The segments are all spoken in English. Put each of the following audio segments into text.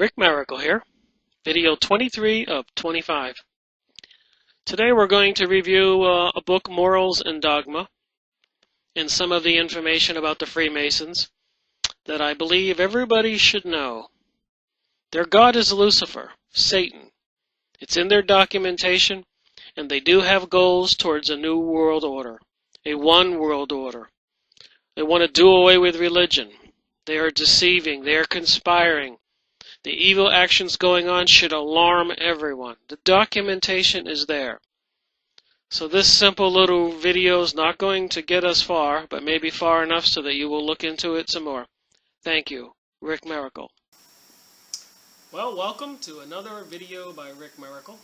Rick Miracle here, video 23 of 25. Today we're going to review a book, Morals and Dogma, and some of the information about the Freemasons that I believe everybody should know. Their god is Lucifer, Satan. It's in their documentation, and they do have goals towards a new world order, a one world order. They want to do away with religion. They are deceiving. They are conspiring. The evil actions going on should alarm everyone. The documentation is there. So this simple little video is not going to get us far, but maybe far enough so that you will look into it some more. Thank you, Rick Miracle. Well, welcome to another video by Rick Miracle.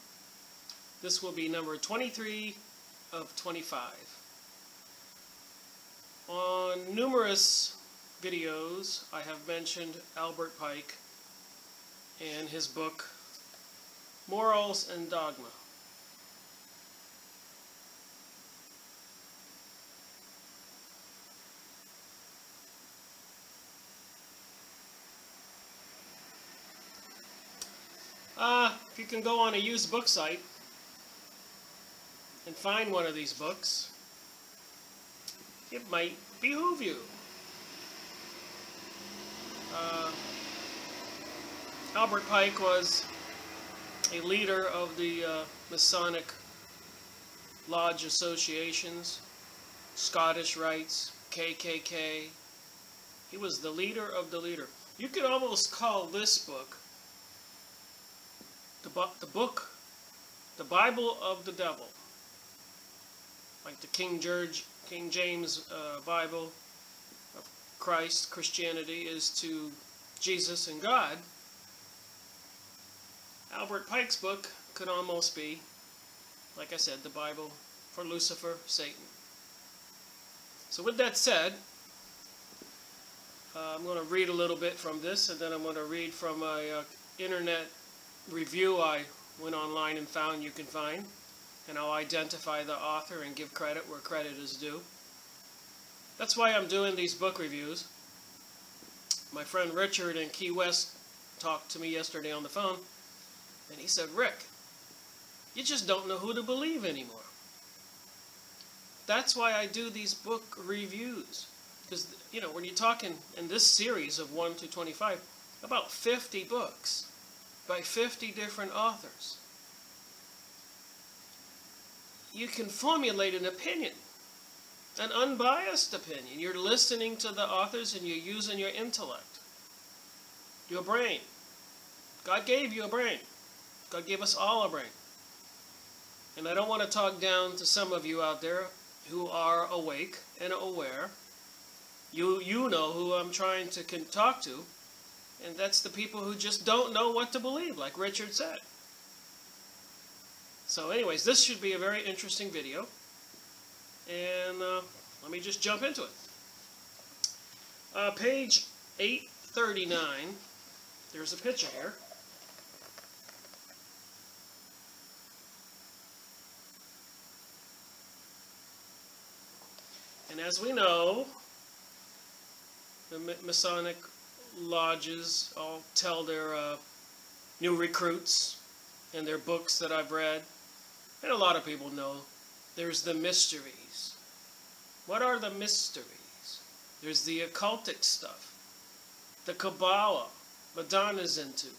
This will be number 23 of 25. On numerous videos, I have mentioned Albert Pike and his book, Morals and Dogma. If you can go on a used book site and find one of these books, it might behoove you. Albert Pike was a leader of the Masonic Lodge associations, Scottish Rites, KKK. He was the leader of the leader. You could almost call this book the Bible of the Devil. Like the King James Bible of Christ, Christianity is to Jesus and God. Albert Pike's book could almost be, like I said, the Bible for Lucifer, Satan. So with that said, I'm going to read a little bit from this, and then I'm going to read from a internet review I went online and found you can find, and I'll identify the author and give credit where credit is due. That's why I'm doing these book reviews. My friend Richard in Key West talked to me yesterday on the phone, and he said, Rick, you just don't know who to believe anymore. That's why I do these book reviews. Because, you know, when you're talking in this series of 1 to 25, about 50 books by 50 different authors, you can formulate an opinion, an unbiased opinion. You're listening to the authors and you're using your intellect, your brain. God gave you a brain. God gave us all a brain. And I don't want to talk down to some of you out there who are awake and aware. You know who I'm trying to talk to, and that's the people who just don't know what to believe, like Richard said. So anyways, this should be a very interesting video, and let me just jump into it. Page 839, there's a picture here. And as we know, the Masonic lodges all tell their new recruits in their books that I've read, and a lot of people know, there's the mysteries. What are the mysteries? There's the occultic stuff, the Kabbalah, Madonna's into,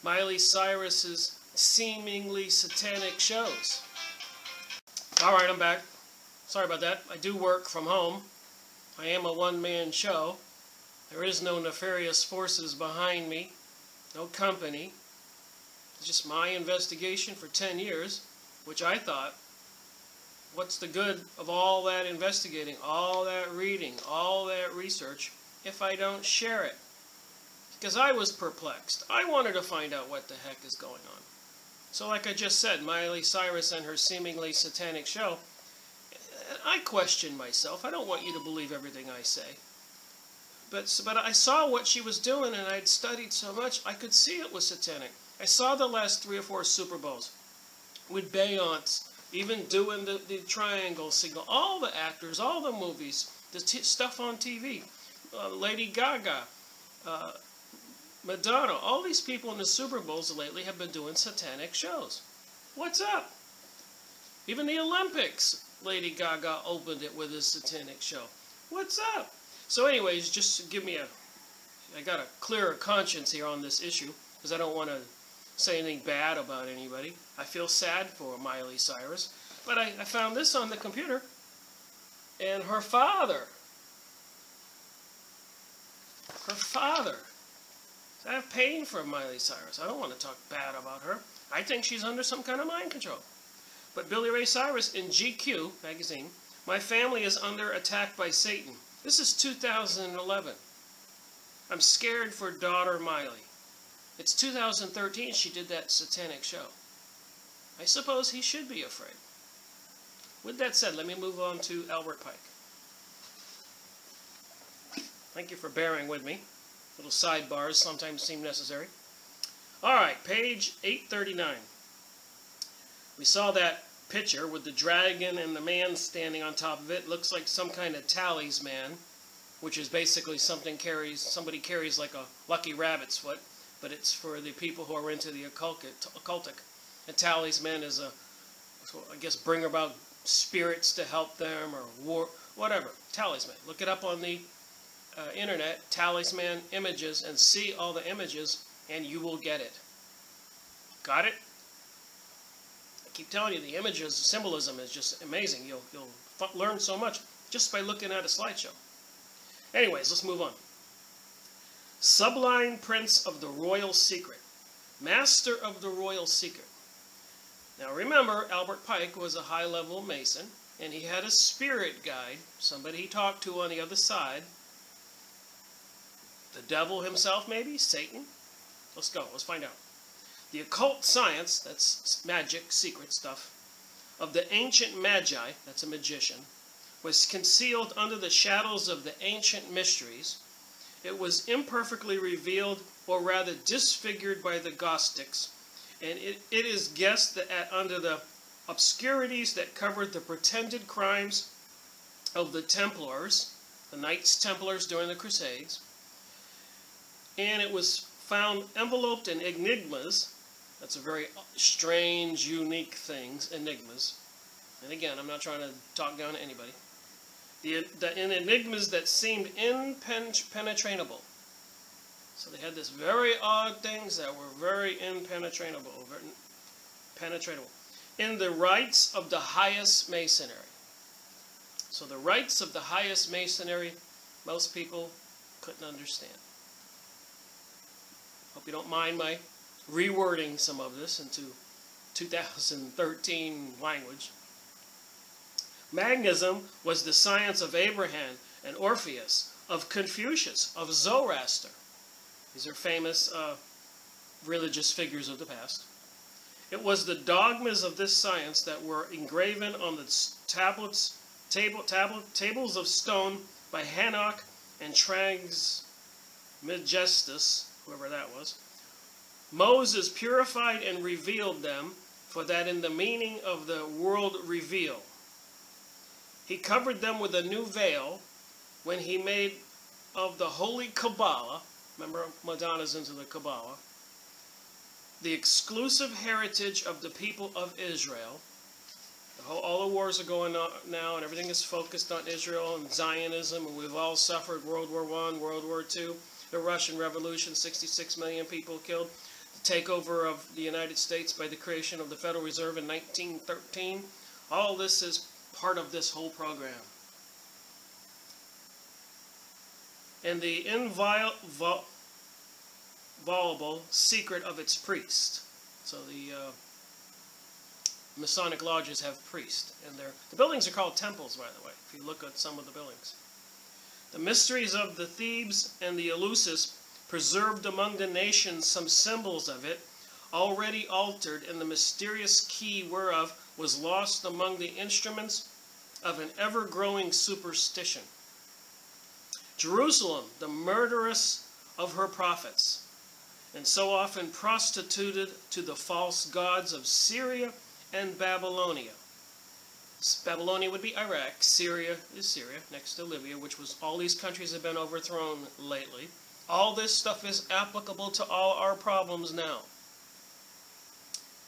Miley Cyrus's seemingly satanic shows. Alright, I'm back. Sorry about that. I do work from home. I am a one-man show. There is no nefarious forces behind me, no company. It's just my investigation for 10 years, which I thought, what's the good of all that investigating, all that reading, all that research, if I don't share it? Because I was perplexed. I wanted to find out what the heck is going on. So like I just said, Miley Cyrus and her seemingly satanic show, I question myself. I don't want you to believe everything I say. But I saw what she was doing, and I'd studied so much, I could see it was satanic. I saw the last 3 or 4 Super Bowls with Beyonce, even doing the triangle signal. All the actors, all the movies, the stuff on TV. Lady Gaga, Madonna, all these people in the Super Bowls lately have been doing satanic shows. What's up? Even the Olympics, Lady Gaga opened it with a satanic show. What's up? So anyways, just give me I got a clearer conscience here on this issue, because I don't want to say anything bad about anybody. I feel sad for Miley Cyrus, but I found this on the computer, and her father, I have pain for Miley Cyrus. I don't want to talk bad about her. I think she's under some kind of mind control. But Billy Ray Cyrus in GQ magazine, my family is under attack by Satan. This is 2011. I'm scared for daughter Miley. It's 2013 she did that satanic show. I suppose he should be afraid. With that said, let me move on to Albert Pike. Thank you for bearing with me. Little sidebars sometimes seem necessary. Alright, page 839. We saw that picture with the dragon and the man standing on top of it. Looks like some kind of talisman, which is basically somebody carries like a lucky rabbit's foot, but it's for the people who are into the occultic. A talisman is I guess, bring about spirits to help them, or whatever. Talisman. Look it up on the internet, talisman images, and see all the images, and you will get it. Got it? I keep telling you, the images, symbolism is just amazing. You'll learn so much just by looking at a slideshow. Anyways, let's move on. Sublime Prince of the Royal Secret. Master of the Royal Secret. Now remember, Albert Pike was a high-level Mason, and he had a spirit guide, somebody he talked to on the other side. The devil himself, maybe? Satan? Let's go. Let's find out. The occult science, that's magic, secret stuff, of the ancient magi, that's a magician, was concealed under the shadows of the ancient mysteries. It was imperfectly revealed, or rather disfigured by the Gnostics, and it is guessed that under the obscurities that covered the pretended crimes of the Templars, the Knights Templars during the Crusades, and it was found enveloped in enigmas. That's a very strange, unique thing, enigmas. And again, I'm not trying to talk down to anybody. In enigmas that seemed impenetrable. So they had this very odd things that were very impenetrable, in the rites of the highest masonry. So the rites of the highest masonry, most people couldn't understand. Hope you don't mind my rewording some of this into 2013 language. Magism was the science of Abraham and Orpheus, of Confucius, of Zoroaster. These are famous religious figures of the past. It was the dogmas of this science that were engraven on the tables of stone by Hanok and Trismegistus, whoever that was. Moses purified and revealed them, for that in the meaning of the world reveal. He covered them with a new veil when he made of the holy Kabbalah, remember Madonna's into the Kabbalah, the exclusive heritage of the people of Israel. All the wars are going on now, and everything is focused on Israel and Zionism, and we've all suffered World War I, World War II, the Russian Revolution, 66 million people killed, the takeover of the United States by the creation of the Federal Reserve in 1913. All this is part of this whole program. And the inviolable secret of its priest. So the Masonic lodges have priests, and the buildings are called temples, by the way, if you look at some of the buildings. The mysteries of the Thebes and the Eleusis preserved among the nations some symbols of it, already altered, and the mysterious key whereof was lost among the instruments of an ever-growing superstition. Jerusalem, the murderess of her prophets, and so often prostituted to the false gods of Syria and Babylonia. Babylonia would be Iraq. Syria is Syria, next to Libya, which was, all these countries have been overthrown lately. All this stuff is applicable to all our problems now.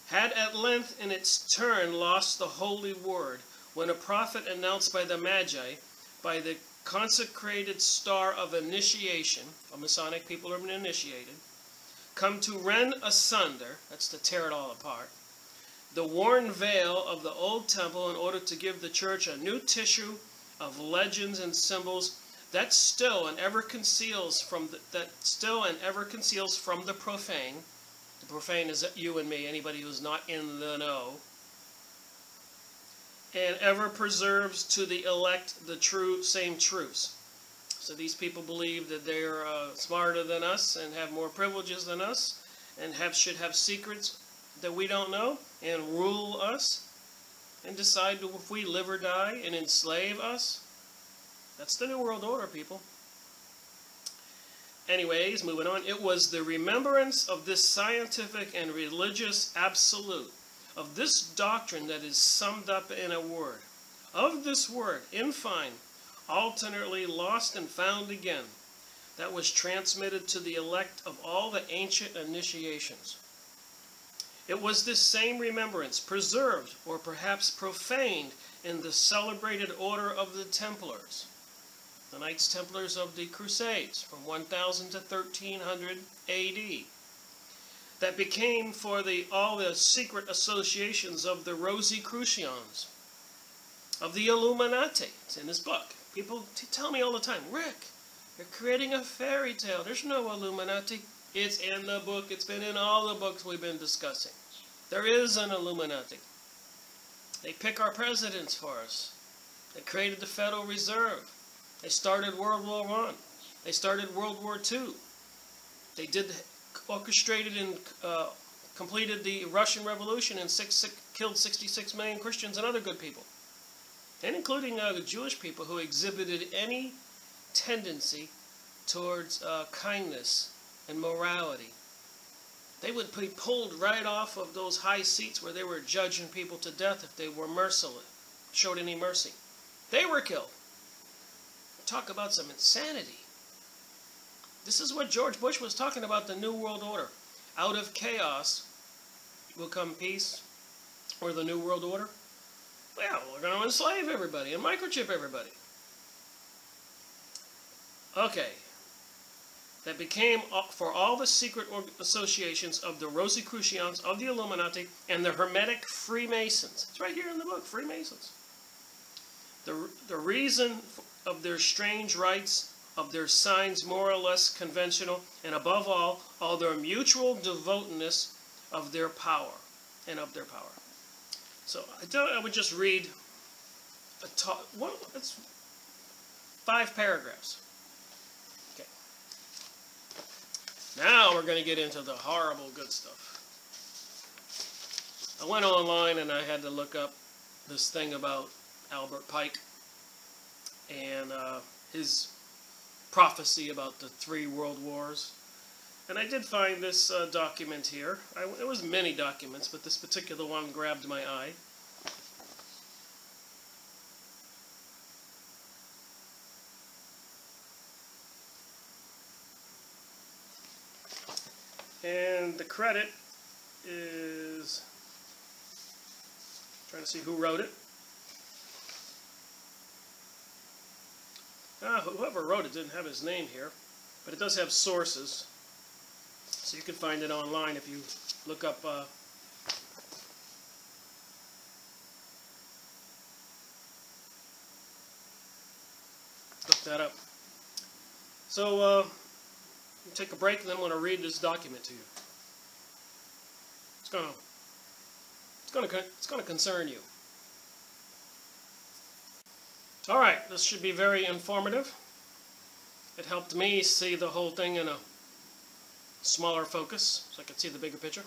Had at length in its turn lost the holy word, when a prophet announced by the Magi, by the consecrated star of initiation, a Masonic people have been initiated, come to rend asunder, that's to tear it all apart, the worn veil of the old temple in order to give the church a new tissue of legends and symbols that still and ever conceals from the profane. The profane is you and me, anybody who's not in the know, and ever preserves to the elect the same truths. So these people believe that they're smarter than us and have more privileges than us and should have secrets that we don't know and rule us and decide if we live or die and enslave us. That's the New World Order, people. Anyways, moving on. It was the remembrance of this scientific and religious absolute, of this doctrine that is summed up in a word, of this word, in fine, alternately lost and found again, that was transmitted to the elect of all the ancient initiations. It was this same remembrance, preserved or perhaps profaned in the celebrated order of the Templars, the Knights Templars of the Crusades, from 1000 to 1300 AD, that became for all the secret associations of the Rosicrucians, of the Illuminati. It's in this book. People tell me all the time, Rick, you're creating a fairy tale. There's no Illuminati. It's in the book. It's been in all the books we've been discussing. There is an Illuminati. They pick our presidents for us. They created the Federal Reserve. They started World War I. They started World War II. They orchestrated and completed the Russian Revolution and killed 66 million Christians and other good people, and including the Jewish people who exhibited any tendency towards kindness and morality. They would be pulled right off of those high seats where they were judging people to death if they were merciless, showed any mercy. They were killed. Talk about some insanity. This is what George Bush was talking about, the New World Order. Out of chaos will come peace, or the New World Order. Well, we're going to enslave everybody and microchip everybody. Okay. That became for all the secret associations of the Rosicrucians, of the Illuminati, and the Hermetic Freemasons. It's right here in the book, Freemasons. The reason of their strange rites, of their signs more or less conventional, and above all their mutual devoutness of their power, and of their power. So I would just read it's 5 paragraphs. Okay. Now we're going to get into the horrible good stuff. I went online and I had to look up this thing about Albert Pike and his prophecy about the 3 world wars. And I did find this document here. It was many documents, but this particular one grabbed my eye. And the credit is, trying to see who wrote it. Whoever wrote it didn't have his name here, but it does have sources. So you can find it online if you look up that up. So we'll take a break and then I'm going to read this document to you. It's going to concern you. All right, this should be very informative. It helped me see the whole thing in a smaller focus, so I could see the bigger picture.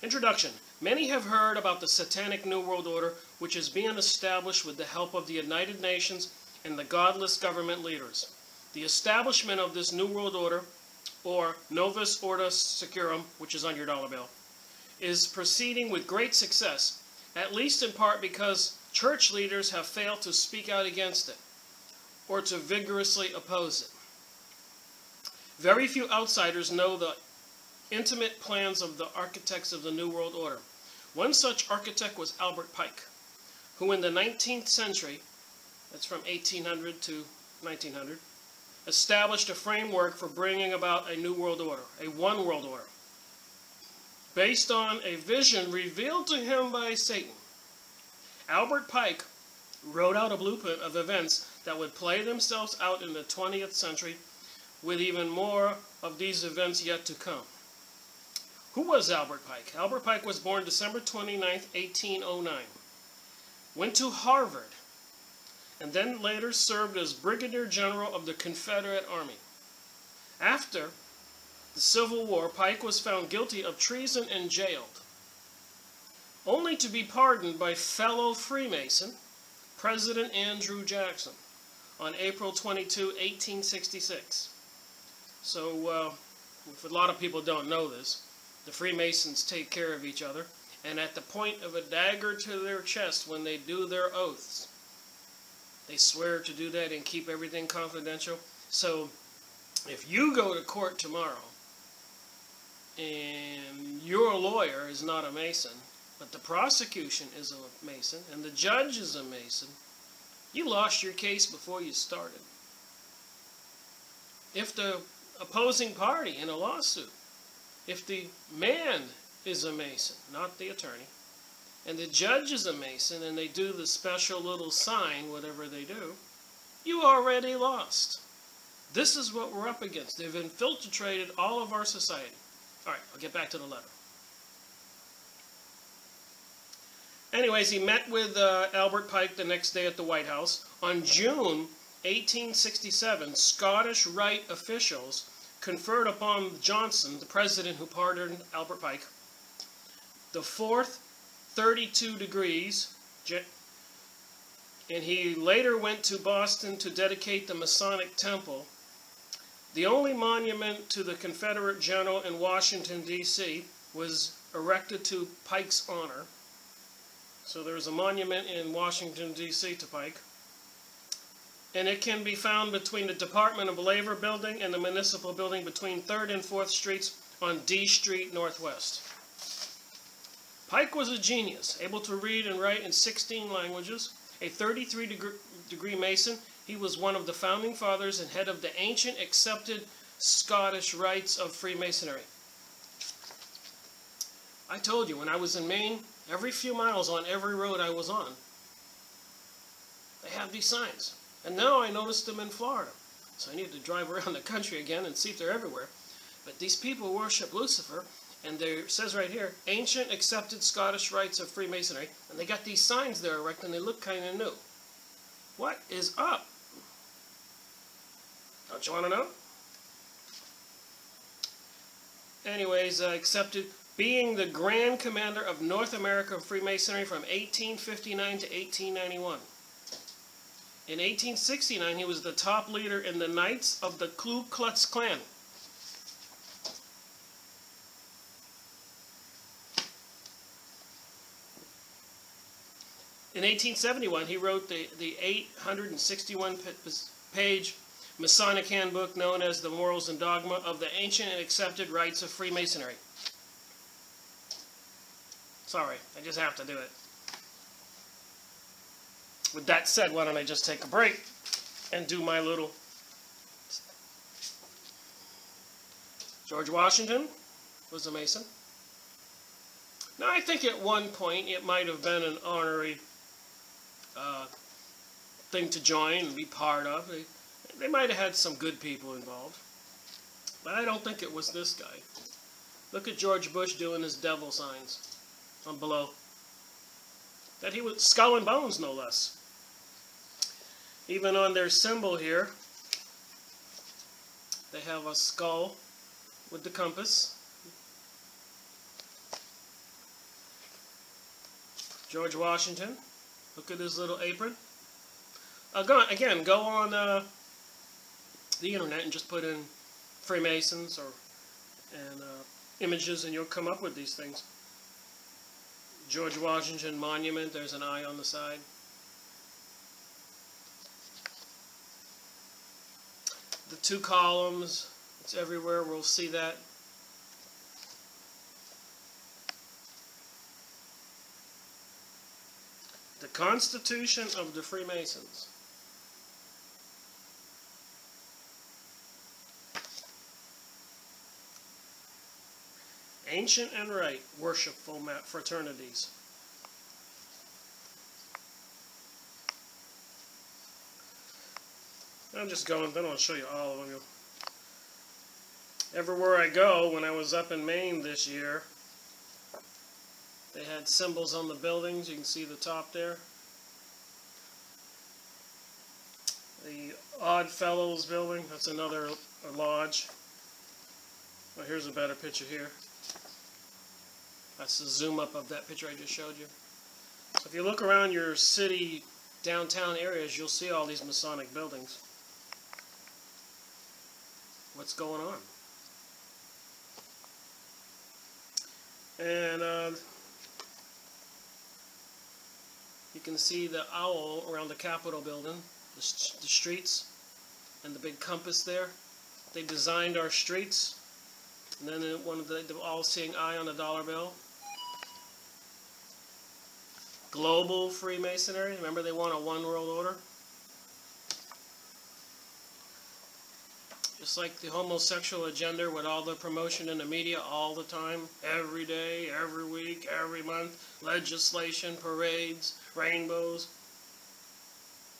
Introduction. Many have heard about the Satanic New World Order, which is being established with the help of the United Nations and the godless government leaders. The establishment of this New World Order, or Novus Ordo Seclorum, which is on your dollar bill, is proceeding with great success, at least in part because church leaders have failed to speak out against it, or to vigorously oppose it. Very few outsiders know the intimate plans of the architects of the New World Order. One such architect was Albert Pike, who in the 19th century, that's from 1800 to 1900, established a framework for bringing about a new world order, a one world order, based on a vision revealed to him by Satan. Albert Pike wrote out a blueprint of events that would play themselves out in the 20th century, with even more of these events yet to come. Who was Albert Pike? Albert Pike was born December 29, 1809. Went to Harvard, and then later served as Brigadier General of the Confederate Army. After the Civil War, Pike was found guilty of treason and jailed, only to be pardoned by fellow Freemason, President Andrew Jackson, on April 22, 1866. So, if a lot of people don't know this, the Freemasons take care of each other, and at the point of a dagger to their chest when they do their oaths, they swear to do that and keep everything confidential. So, if you go to court tomorrow, and your lawyer is not a Mason, but the prosecution is a Mason, and the judge is a Mason, you lost your case before you started. If the opposing party in a lawsuit, if the man is a Mason, not the attorney, and the judge is a Mason, and they do the special little sign, whatever they do, you already lost. This is what we're up against. They've infiltrated all of our society. All right, I'll get back to the letter. Anyways, he met with Albert Pike the next day at the White House. On June 1867, Scottish Rite officials conferred upon Johnson, the president who pardoned Albert Pike, the fourth 32 degrees, and he later went to Boston to dedicate the Masonic Temple, the only monument to the Confederate general in Washington, D.C., was erected to Pike's honor. So there's a monument in Washington, D.C. to Pike. And it can be found between the Department of Labor building and the Municipal building between 3rd and 4th Streets on D Street Northwest. Pike was a genius, able to read and write in 16 languages. A 33-degree Mason, he was one of the founding fathers and head of the ancient accepted Scottish rites of Freemasonry. I told you, when I was in Maine, every few miles on every road I was on, they have these signs. And now I noticed them in Florida. So I need to drive around the country again and see if they're everywhere. But these people worship Lucifer, and it says right here, ancient accepted Scottish rites of Freemasonry, and they got these signs there erect, and they look kind of new. What is up? Don't you want to know? Anyways, accepted, being the Grand Commander of North America Freemasonry from 1859 to 1891. In 1869, he was the top leader in the Knights of the Ku Klux Klan. In 1871, he wrote the 861-page Masonic handbook known as the Morals and Dogma of the Ancient and Accepted Rites of Freemasonry. Sorry, I just have to do it. With that said, why don't I just take a break and do my little... George Washington was a Mason. Now, I think at one point it might have been an honorary thing to join and be part of. They might have had some good people involved. But I don't think it was this guy. Look at George Bush doing his devil signs on below. That he was skull and bones, no less. Even on their symbol here, they have a skull with the compass. George Washington. Look at his little apron. Again, go on the internet and just put in Freemasons and images, and you'll come up with these things. George Washington Monument. There's an eye on the side. The two columns, It's everywhere. We'll see that. The Constitution of the Freemasons. Ancient and right, worshipful fraternities. I'm just going, I don't want to show you all of them. Everywhere I go, when I was up in Maine this year, they had symbols on the buildings. You can see the top there. The Odd Fellows building, that's another lodge. Well, here's a better picture here. That's the zoom up of that picture I just showed you. So if you look around your city, downtown areas, you'll see all these Masonic buildings. What's going on? And you can see the owl around the Capitol building, the streets, and the big compass there. They designed our streets. And then one of the all-seeing eye on the dollar bill. Global Freemasonry. Remember, they want a one world order. Just like the homosexual agenda with all the promotion in the media all the time, every day, every week, every month, legislation, parades, rainbows.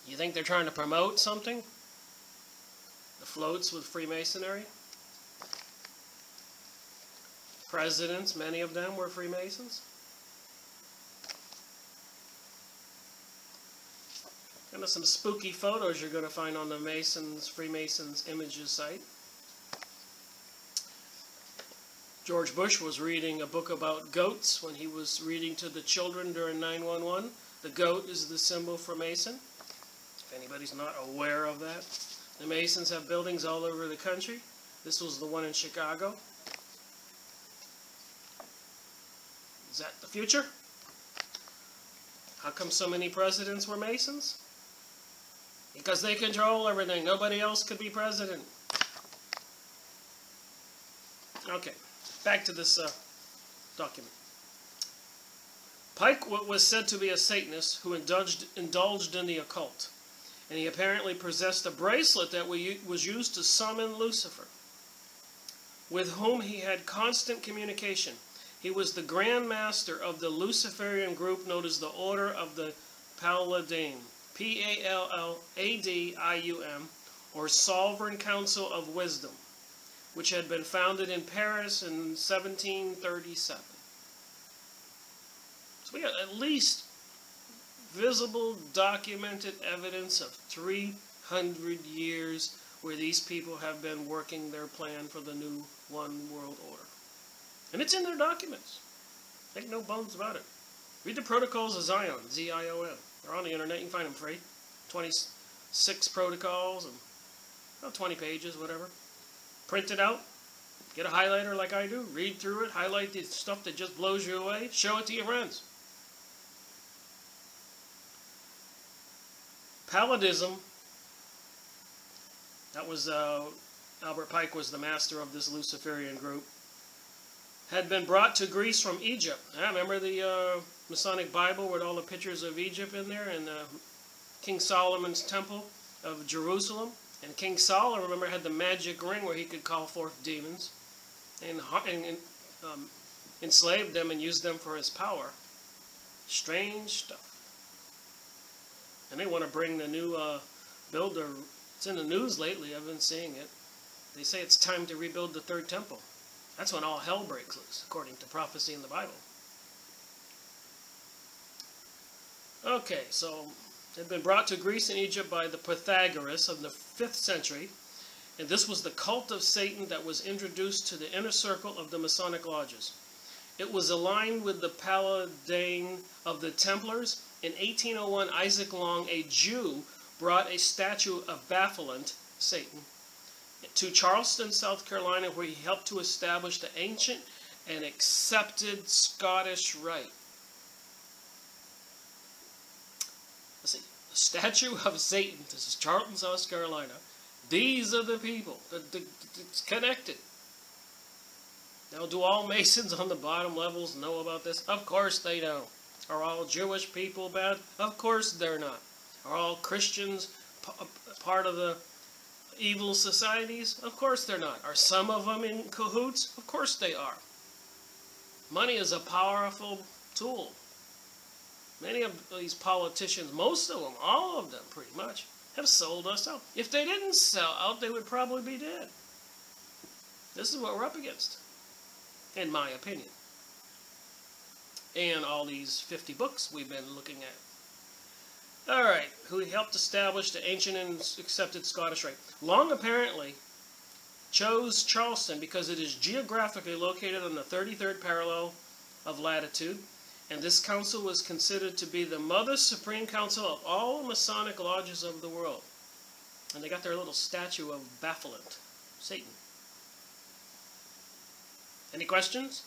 You think they're trying to promote something? The floats with Freemasonry. Presidents, many of them were Freemasons. Kind of some spooky photos you're going to find on the Freemasons Images site. George Bush was reading a book about goats when he was reading to the children during 9/11. The goat is the symbol for Mason, if anybody's not aware of that. The Masons have buildings all over the country. This was the one in Chicago. Is that the future? How come so many presidents were Masons? Because they control everything. Nobody else could be president. Okay, back to this document. Pike was said to be a Satanist who indulged in the occult, and he apparently possessed a bracelet that was used to summon Lucifer, with whom he had constant communication. He was the Grand Master of the Luciferian group known as the Order of the Palladium, P-A-L-L-A-D-I-U-M, or Sovereign Council of Wisdom, which had been founded in Paris in 1737. So we got at least visible, documented evidence of 300 years where these people have been working their plan for the new one world order. And it's in their documents. Make no bones about it. Read the Protocols of Zion, Z-I-O-N. They're on the internet. You can find them free. 26 protocols and about 20 pages, whatever. Print it out. Get a highlighter like I do. Read through it. Highlight the stuff that just blows you away. Show it to your friends. Palladism. That was Albert Pike was the master of this Luciferian group. Had been brought to Greece from Egypt. Remember the Masonic Bible with all the pictures of Egypt in there, and King Solomon's temple of Jerusalem? And King Solomon, remember, had the magic ring where he could call forth demons and enslaved them and used them for his power. Strange stuff. And they want to bring the new builder. It's in the news lately. I've been seeing it. They say it's time to rebuild the third temple. That's when all hell breaks loose, according to prophecy in the Bible. Okay, so it had been brought to Greece and Egypt by the Pythagoras of the 5th century, and this was the cult of Satan that was introduced to the inner circle of the Masonic lodges. It was aligned with the Paladin of the Templars. In 1801, Isaac Long, a Jew, brought a statue of Baphomet, Satan, to Charleston, South Carolina, where he helped to establish the ancient and accepted Scottish rite. Let's see, the statue of Satan, this is Charleston, South Carolina, These are the people. It's connected. Now, do all Masons on the bottom levels know about this? Of course they don't. Are all Jewish people bad? Of course they're not. Are all Christians part of the evil societies? Of course they're not. Are some of them in cahoots? Of course they are. Money is a powerful tool. Many of these politicians, most of them, all of them pretty much, have sold us out. If they didn't sell out, they would probably be dead. This is what we're up against, in my opinion. And all these 50 books we've been looking at. Alright, who helped establish the ancient and accepted Scottish Rite. Long apparently chose Charleston because it is geographically located on the 33rd parallel of latitude, and this council was considered to be the Mother Supreme Council of all Masonic lodges of the world. And they got their little statue of Baphomet, Satan. Any questions?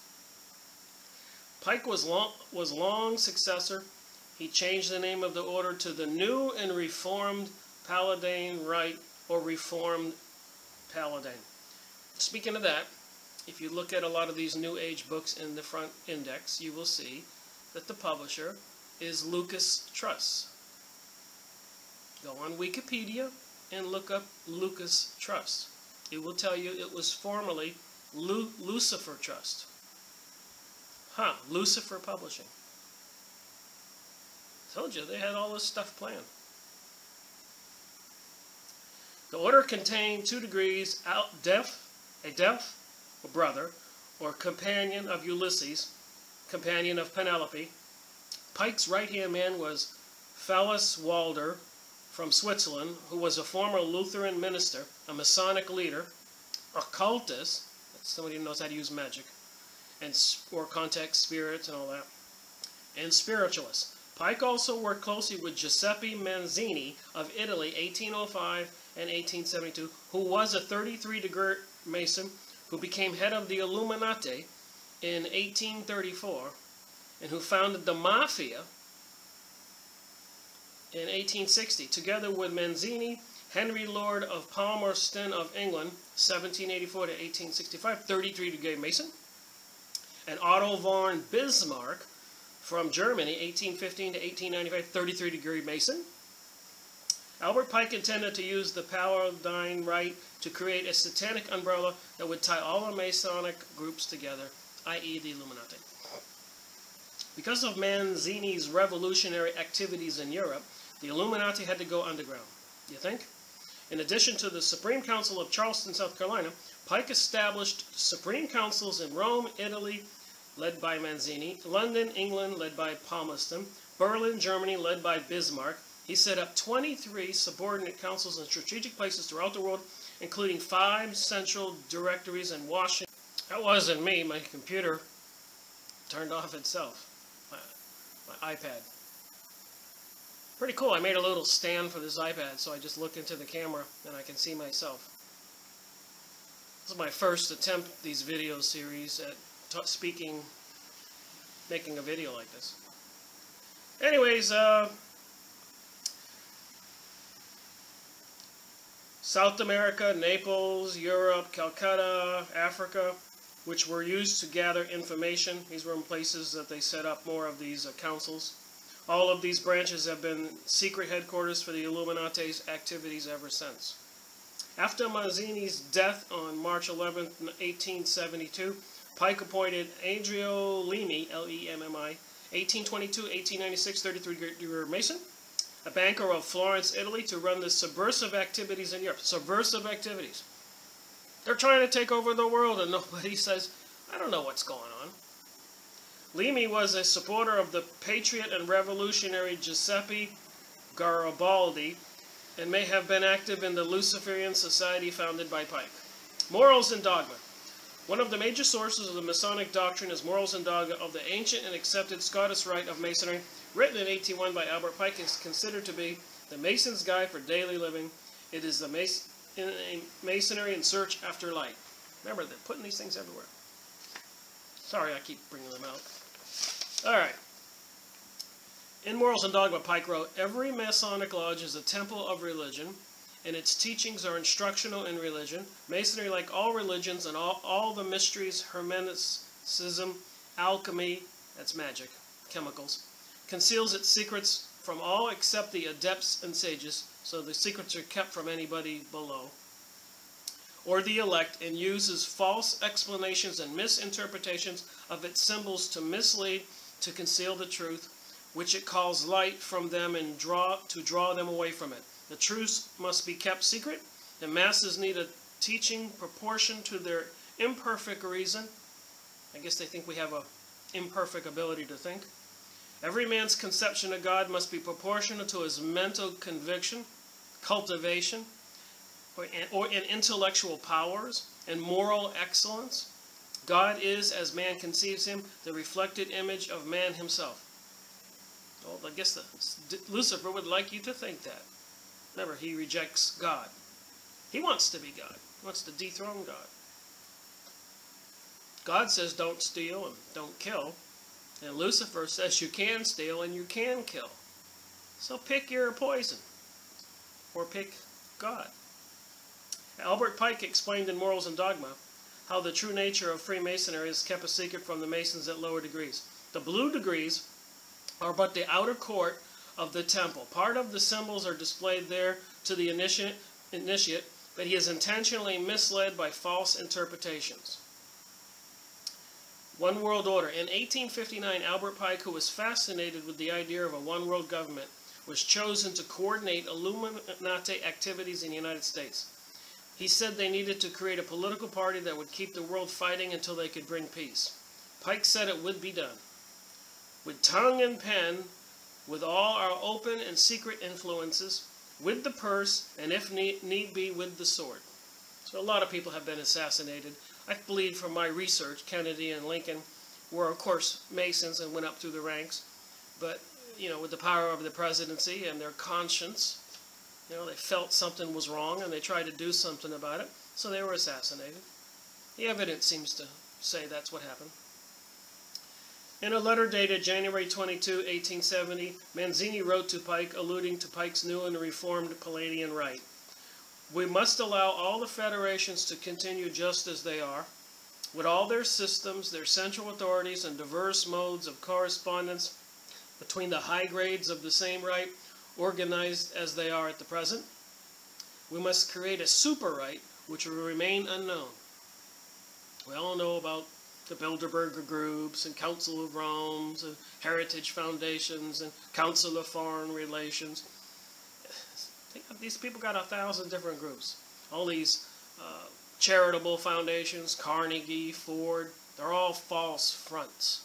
Pike was long successor. He changed the name of the order to the New and Reformed Paladin Rite, or Reformed Paladin. Speaking of that, if you look at a lot of these New Age books in the front index, you will see that the publisher is Lucas Truss. Go on Wikipedia and look up Lucas Truss. It will tell you it was formerly Lucifer Trust. Lucifer Publishing. Told you, they had all this stuff planned. The order contained 2 degrees, a deaf brother, or companion of Ulysses, companion of Penelope. Pike's right-hand man was Phallus Walder from Switzerland, who was a former Lutheran minister, a Masonic leader, occultist, that's somebody who knows how to use magic, or contact spirits and all that, and spiritualist. Pike also worked closely with Giuseppe Manzini of Italy, 1805 and 1872, who was a 33-degree Mason who became head of the Illuminati in 1834 and who founded the Mafia in 1860. Together with Manzini, Henry Lord of Palmerston of England, 1784 to 1865, 33-degree Mason, and Otto von Bismarck from Germany, 1815 to 1895, 33-degree Mason. Albert Pike intended to use the Paladin Rite to create a satanic umbrella that would tie all the Masonic groups together, i.e. the Illuminati. Because of Manzini's revolutionary activities in Europe, the Illuminati had to go underground. You think? In addition to the Supreme Council of Charleston, South Carolina, Pike established Supreme Councils in Rome, Italy, led by Manzini, London, England, led by Palmerston, Berlin, Germany, led by Bismarck. He set up 23 subordinate councils in strategic places throughout the world, including 5 central directories in Washington. That wasn't me. My computer turned off itself. My iPad. Pretty cool. I made a little stand for this iPad, so I just look into the camera and I can see myself. This is my first attempt at these video series at making a video like this. Anyways, South America, Naples, Europe, Calcutta, Africa, which were used to gather information. These were in places that they set up more of these councils. All of these branches have been secret headquarters for the Illuminati's activities ever since. After Manzini's death on March 11, 1872, Pike appointed Andrea Lemi, L-E-M-M-I, 1822-1896, 33-degree Mason, a banker of Florence, Italy, to run the subversive activities in Europe. Subversive activities. They're trying to take over the world, and nobody says, I don't know what's going on. Lemi was a supporter of the patriot and revolutionary Giuseppe Garibaldi, and may have been active in the Luciferian Society founded by Pike. Morals and Dogma. One of the major sources of the Masonic doctrine is Morals and Dogma of the ancient and accepted Scottish Rite of Masonry, written in 1801 by Albert Pike, is considered to be the Mason's Guide for Daily Living. It is the Masonry in Search After Light. Remember, they're putting these things everywhere. Sorry, I keep bringing them out. All right. In Morals and Dogma, Pike wrote, every Masonic lodge is a temple of religion, and its teachings are instructional in religion. Masonry, like all religions and all the mysteries, Hermeticism, alchemy, that's magic, chemicals, conceals its secrets from all except the adepts and sages, so the secrets are kept from anybody below, or the elect, and uses false explanations and misinterpretations of its symbols to mislead, to conceal the truth, which it calls light from them and to draw them away from it. The truth must be kept secret. The masses need a teaching proportioned to their imperfect reason. I guess they think we have an imperfect ability to think. Every man's conception of God must be proportional to his mental conviction, cultivation, or intellectual powers, and moral excellence. God is, as man conceives him, the reflected image of man himself. Well, I guess Lucifer would like you to think that. Remember, he rejects God. He wants to be God. He wants to dethrone God. God says don't steal and don't kill. And Lucifer says you can steal and you can kill. So pick your poison. Or pick God. Albert Pike explained in Morals and Dogma how the true nature of Freemasonry is kept a secret from the Masons at lower degrees. The blue degrees are but the outer court of the temple. Part of the symbols are displayed there to the initiate, but he is intentionally misled by false interpretations. One world order. In 1859, Albert Pike, who was fascinated with the idea of a one world government, was chosen to coordinate Illuminati activities in the United States. He said they needed to create a political party that would keep the world fighting until they could bring peace. Pike said it would be done. With tongue and pen, with all our open and secret influences, with the purse, and if need be, with the sword. So a lot of people have been assassinated. I believe from my research, Kennedy and Lincoln were, of course, Masons and went up through the ranks. But, you know, with the power of the presidency and their conscience, you know, they felt something was wrong and they tried to do something about it, so they were assassinated. The evidence seems to say that's what happened. In a letter dated January 22, 1870, Manzini wrote to Pike, alluding to Pike's new and reformed Palladian rite. We must allow all the federations to continue just as they are, with all their systems, their central authorities, and diverse modes of correspondence between the high grades of the same rite, organized as they are at the present. We must create a super rite which will remain unknown. We all know about the Bilderberger groups and Council of Rome's and Heritage Foundations and Council of Foreign Relations. These people got 1,000 different groups. All these charitable foundations, Carnegie, Ford, they're all false fronts.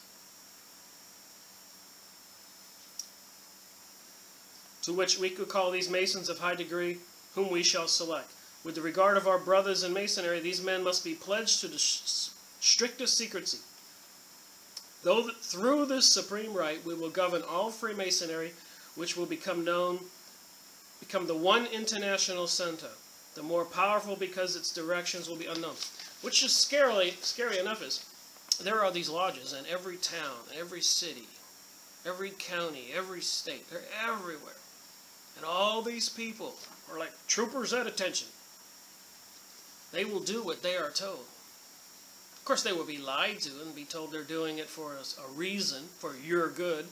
To which we could call these Masons of high degree, whom we shall select. With the regard of our brothers in Masonry, these men must be pledged to the strictest secrecy. Though through this supreme rite we will govern all Freemasonry, which will become the one international center, the more powerful because its directions will be unknown. Which is scary enough is, there are these lodges in every town, every city, every county, every state. They're everywhere. And all these people are like troopers at attention. They will do what they are told. Of course, they will be lied to and be told they're doing it for a reason, for your good.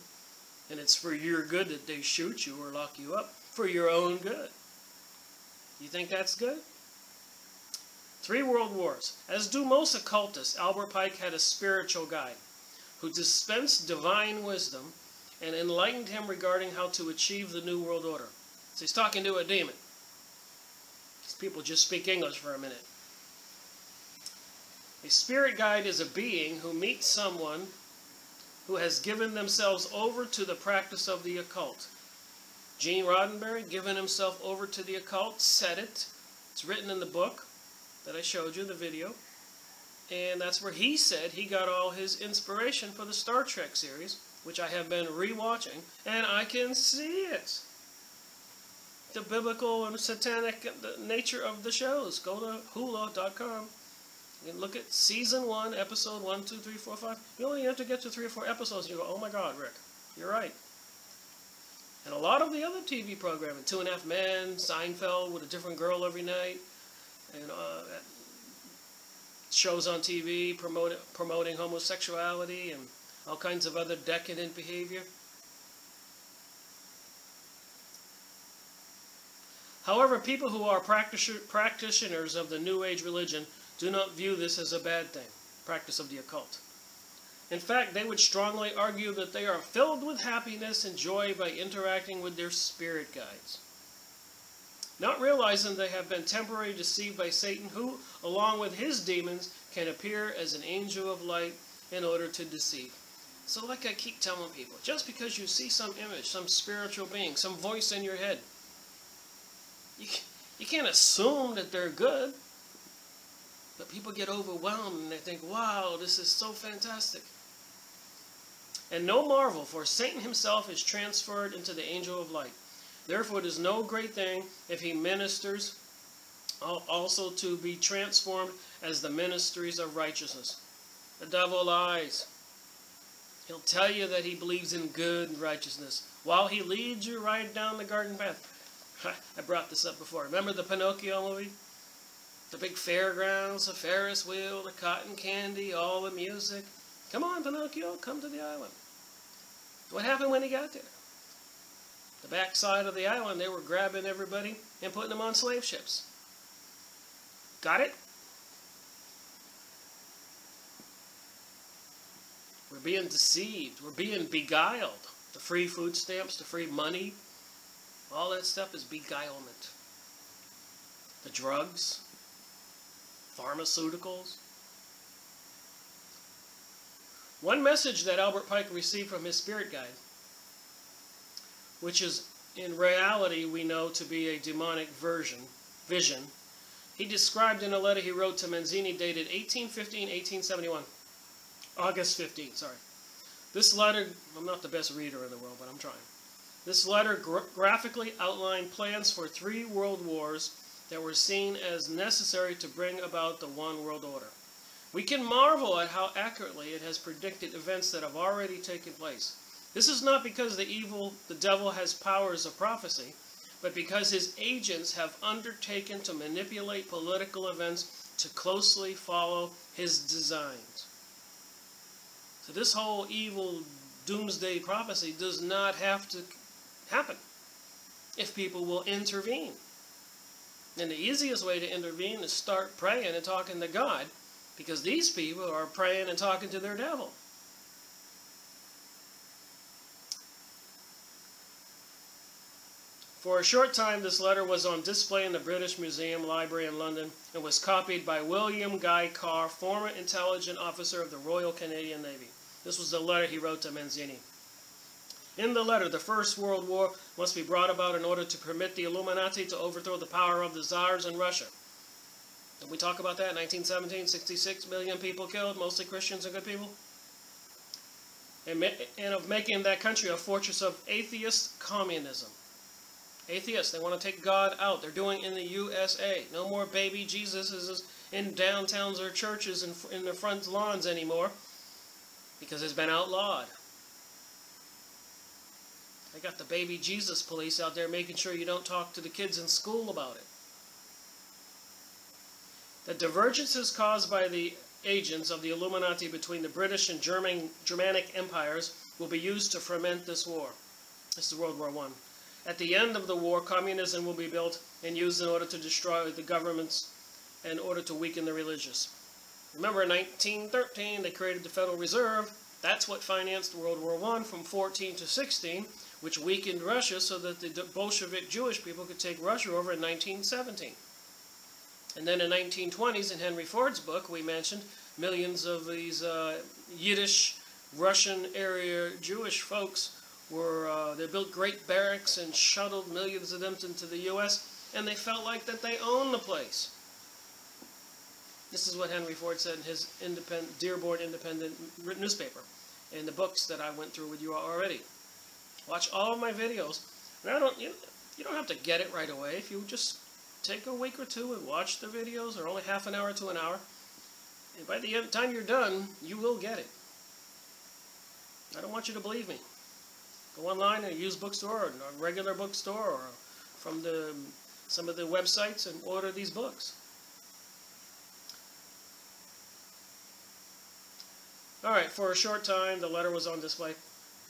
And it's for your good that they shoot you or lock you up, for your own good. You think that's good? 3 world wars. As do most occultists, Albert Pike had a spiritual guide who dispensed divine wisdom and enlightened him regarding how to achieve the New World Order. So he's talking to a demon. These people just speak English for a minute. A spirit guide is a being who meets someone who has given themselves over to the practice of the occult. Gene Roddenberry, given himself over to the occult, said it. It's written in the book that I showed you, the video. And that's where he said he got all his inspiration for the Star Trek series, which I have been rewatching, and I can see it. The biblical and satanic nature of the shows. Go to hula.com. You can look at season 1, episode 1, 2, 3, 4, 5. You only have to get to 3 or 4 episodes and you go, oh my God, Rick, you're right. And a lot of the other TV programming, 2.5 Men, Seinfeld with a different girl every night, and shows on TV promoting homosexuality and all kinds of other decadent behavior. However, people who are practitioners of the New Age religion do not view this as a bad thing, practice of the occult. In fact, they would strongly argue that they are filled with happiness and joy by interacting with their spirit guides, not realizing they have been temporarily deceived by Satan, who, along with his demons, can appear as an angel of light in order to deceive. So like I keep telling people, just because you see some image, some spiritual being, some voice in your head, you can't assume that they're good. But people get overwhelmed and they think, wow, this is so fantastic. And no marvel, for Satan himself is transferred into the angel of light. Therefore it is no great thing if he ministers also to be transformed as the ministries of righteousness. The devil lies. He'll tell you that he believes in good and righteousness while he leads you right down the garden path. I brought this up before. Remember the Pinocchio movie? The big fairgrounds, the Ferris wheel, the cotton candy, all the music. Come on, Pinocchio, come to the island. What happened when he got there? The backside of the island, they were grabbing everybody and putting them on slave ships. Got it? We're being deceived. We're being beguiled. The free food stamps, the free money, all that stuff is beguilement. The drugs, pharmaceuticals. One message that Albert Pike received from his spirit guide, which is in reality we know to be a demonic vision, he described in a letter he wrote to Manzini dated 1871. August 15, sorry. This letter, I'm not the best reader in the world, but I'm trying. This letter graphically outlined plans for 3 world wars that were seen as necessary to bring about the one world order. We can marvel at how accurately it has predicted events that have already taken place. This is not because the devil has powers of prophecy, but because his agents have undertaken to manipulate political events to closely follow his designs. So this whole evil doomsday prophecy does not have to happen if people will intervene. And the easiest way to intervene is start praying and talking to God, because these people are praying and talking to their devil. For a short time, this letter was on display in the British Museum Library in London and was copied by William Guy Carr, former intelligence officer of the Royal Canadian Navy. This was the letter he wrote to Manzini. In the letter, the First World War must be brought about in order to permit the Illuminati to overthrow the power of the Tsars in Russia. Did we talk about that? 1917, 66 million people killed, mostly Christians and good people. And of making that country a fortress of atheist communism. Atheists, they want to take God out. They're doing it in the USA. No more baby Jesuses in downtowns or churches in the front lawns anymore, because it's been outlawed. They got the baby Jesus police out there making sure you don't talk to the kids in school about it. The divergences caused by the agents of the Illuminati between the British and Germanic empires will be used to ferment this war. This is World War I. At the end of the war, communism will be built and used in order to destroy the governments in order to weaken the religious. Remember, in 1913, they created the Federal Reserve. That's what financed World War I from 14 to 16, which weakened Russia so that the Bolshevik Jewish people could take Russia over in 1917. And then in the 1920s, in Henry Ford's book, we mentioned millions of these Yiddish, Russian area Jewish folks they built great barracks and shuttled millions of them into the U.S., and they felt like that they owned the place. This is what Henry Ford said in his Dearborn Independent newspaper, in the books that I went through with you already. Watch all of my videos. And you don't have to get it right away. If you just take a week or two and watch the videos, or only half an hour to an hour, and by the time you're done, you will get it. I don't want you to believe me. Go online at a used bookstore or a regular bookstore or from some of the websites and order these books. Alright, for a short time the letter was on display.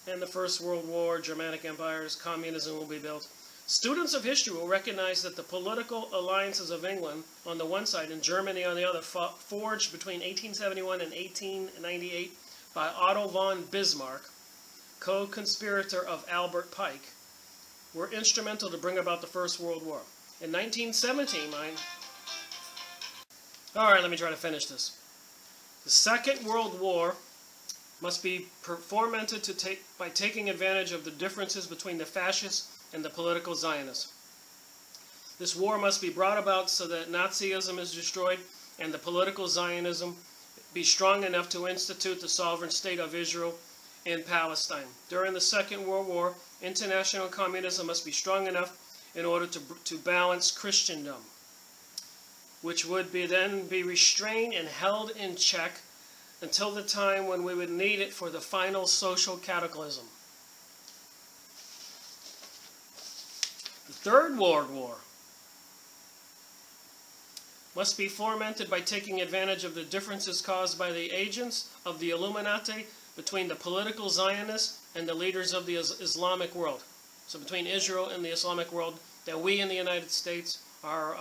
In the First World War, Germanic empires, communism will be built. Students of history will recognize that the political alliances of England on the one side and Germany on the other, forged between 1871 and 1898 by Otto von Bismarck, co-conspirator of Albert Pike, were instrumental to bring about the First World War. In 1917, Alright, let me try to finish this. The Second World War must be fomented by taking advantage of the differences between the fascists and the political Zionists. This war must be brought about so that Nazism is destroyed and the political Zionism be strong enough to institute the sovereign state of Israel in Palestine. During the Second World War, international communism must be strong enough in order to balance Christendom, which would then be restrained and held in check until the time when we would need it for the final social cataclysm. The Third World War must be fomented by taking advantage of the differences caused by the agents of the Illuminati between the political Zionists and the leaders of the Islamic world. So between Israel and the Islamic world, that we in the United States are